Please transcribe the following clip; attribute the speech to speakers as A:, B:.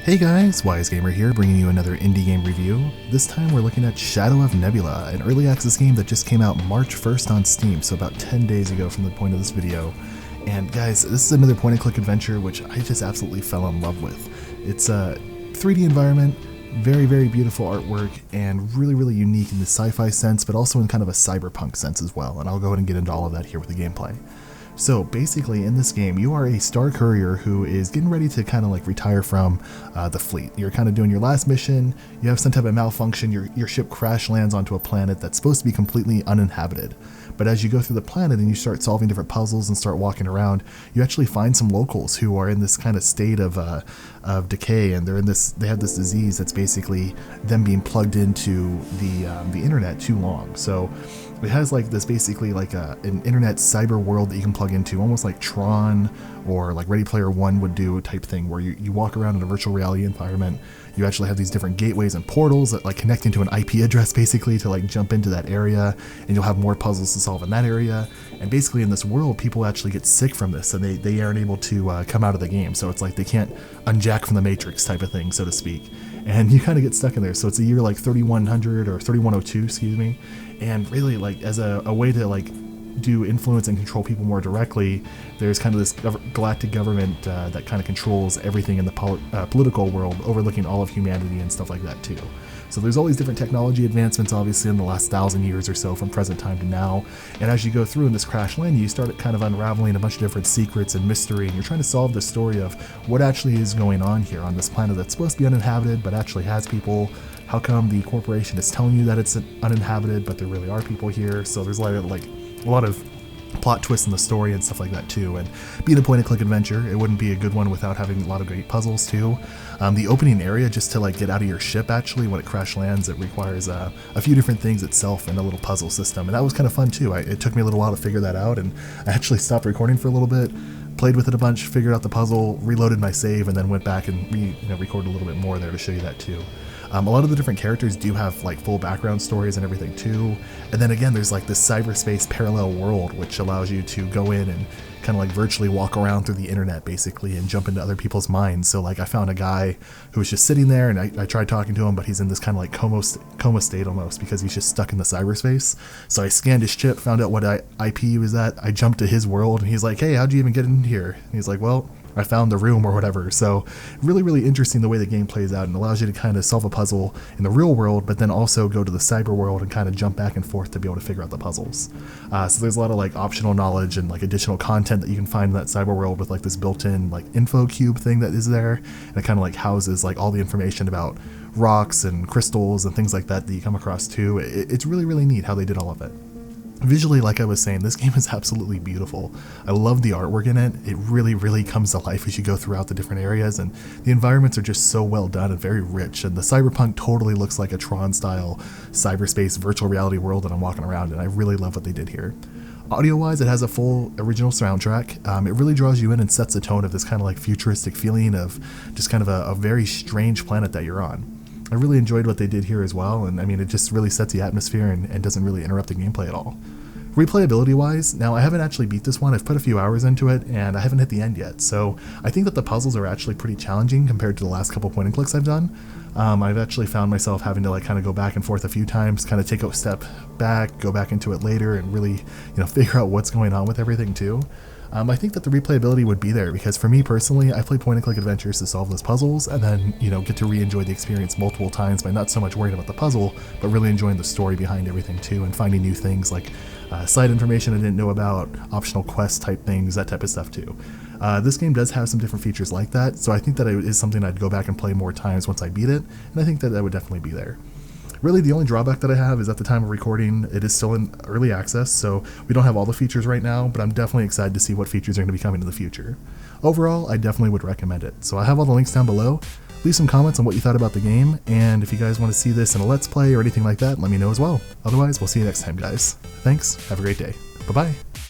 A: Hey guys, Wise Gamer here, bringing you another indie game review. This time we're looking at Shadow of Nebula, an early access game that just came out March 1st on Steam, so about 10 days ago from the point of this video. And guys, this is another point-and-click adventure which I just absolutely fell in love with. It's a 3D environment, very beautiful artwork, and really unique in the sci-fi sense, but also in kind of a cyberpunk sense as well, and I'll go ahead and get into all of that here with the gameplay. So basically in this game, you are a Star Courier who is getting ready to kind of like retire from the fleet. You're kind of doing your last mission, you have some type of malfunction, your ship crash lands onto a planet that's supposed to be completely uninhabited. But as you go through the planet and you start solving different puzzles and start walking around, you actually find some locals who are in this kind of state of decay, and they have this disease that's basically them being plugged into the internet too long. So it has like this basically like an internet cyber world that you can plug into, almost like Tron or like Ready Player One would do type thing, where you walk around in a virtual reality environment. You actually have these different gateways and portals that like connect into an IP address basically to like jump into that area, and you'll have more puzzles to solve in that area. And basically in this world, people actually get sick from this, and they aren't able to come out of the game. So it's like they can't unjack from the Matrix type of thing, so to speak. And you kind of get stuck in there. So it's a year like 3100 or 3102, excuse me. And really, like, as a way to like do influence and control people more directly, there's kind of this galactic government that kind of controls everything in the political world, overlooking all of humanity and stuff like that too. So there's all these different technology advancements, obviously, in the last 1,000 years or so from present time to now. And as you go through in this crash landing, you start kind of unraveling a bunch of different secrets and mystery, and you're trying to solve the story of what actually is going on here on this planet that's supposed to be uninhabited but actually has people. How come the corporation is telling you that it's uninhabited but there really are people here? So there's a lot of plot twists in the story and stuff like that too. And being a point-and-click adventure, it wouldn't be a good one without having a lot of great puzzles too. The opening area, just to like get out of your ship, actually when it crash lands, it requires a few different things itself and a little puzzle system, and that was kind of fun too. It took me a little while to figure that out, and I actually stopped recording for a little bit, played with it a bunch, figured out the puzzle, reloaded my save, and then went back and recorded a little bit more there to show you that too. A lot of the different characters do have like full background stories and everything too. And then again, there's like this cyberspace parallel world, which allows you to go in and kind of like virtually walk around through the internet basically and jump into other people's minds. So like I found a guy who was just sitting there, and I tried talking to him, but he's in this kind of like coma state almost, because he's just stuck in the cyberspace. So I scanned his chip, found out what IP he was at. I jumped to his world, and he's like, "Hey, how'd you even get in here?" And he's like, "Well, I found the room," or whatever. So really interesting the way the game plays out, and allows you to kind of solve a puzzle in the real world, but then also go to the cyber world and kind of jump back and forth to be able to figure out the puzzles. So there's a lot of like optional knowledge and like additional content that you can find in that cyber world, with like this built-in like info cube thing that is there, and it kind of like houses like all the information about rocks and crystals and things like that you come across too. It's really neat how they did all of it. Visually, like I was saying, this game is absolutely beautiful. I love the artwork in it. It really comes to life as you go throughout the different areas, and the environments are just so well done and very rich, and the cyberpunk totally looks like a Tron style cyberspace virtual reality world that I'm walking around in. I really love what they did here. Audio wise, it has a full original soundtrack. It really draws you in and sets the tone of this kind of like futuristic feeling of just kind of a very strange planet that you're on. I really enjoyed what they did here as well, and I mean, it just really sets the atmosphere and doesn't really interrupt the gameplay at all. Replayability wise, now I haven't actually beat this one. I've put a few hours into it, and I haven't hit the end yet, so I think that the puzzles are actually pretty challenging compared to the last couple point and clicks I've done. I've actually found myself having to like kind of go back and forth a few times, kind of take a step back, go back into it later, and really figure out what's going on with everything too. I think that the replayability would be there, because for me personally, I play point-and-click adventures to solve those puzzles, and then get to re-enjoy the experience multiple times by not so much worrying about the puzzle, but really enjoying the story behind everything too, and finding new things like side information I didn't know about, optional quest type things, that type of stuff too. This game does have some different features like that, so I think that it is something I'd go back and play more times once I beat it, and I think that would definitely be there. Really, the only drawback that I have is at the time of recording, it is still in early access, so we don't have all the features right now, but I'm definitely excited to see what features are going to be coming in the future. Overall, I definitely would recommend it. So I have all the links down below. Leave some comments on what you thought about the game, and if you guys want to see this in a Let's Play or anything like that, let me know as well. Otherwise, we'll see you next time, guys. Thanks, have a great day. Bye-bye.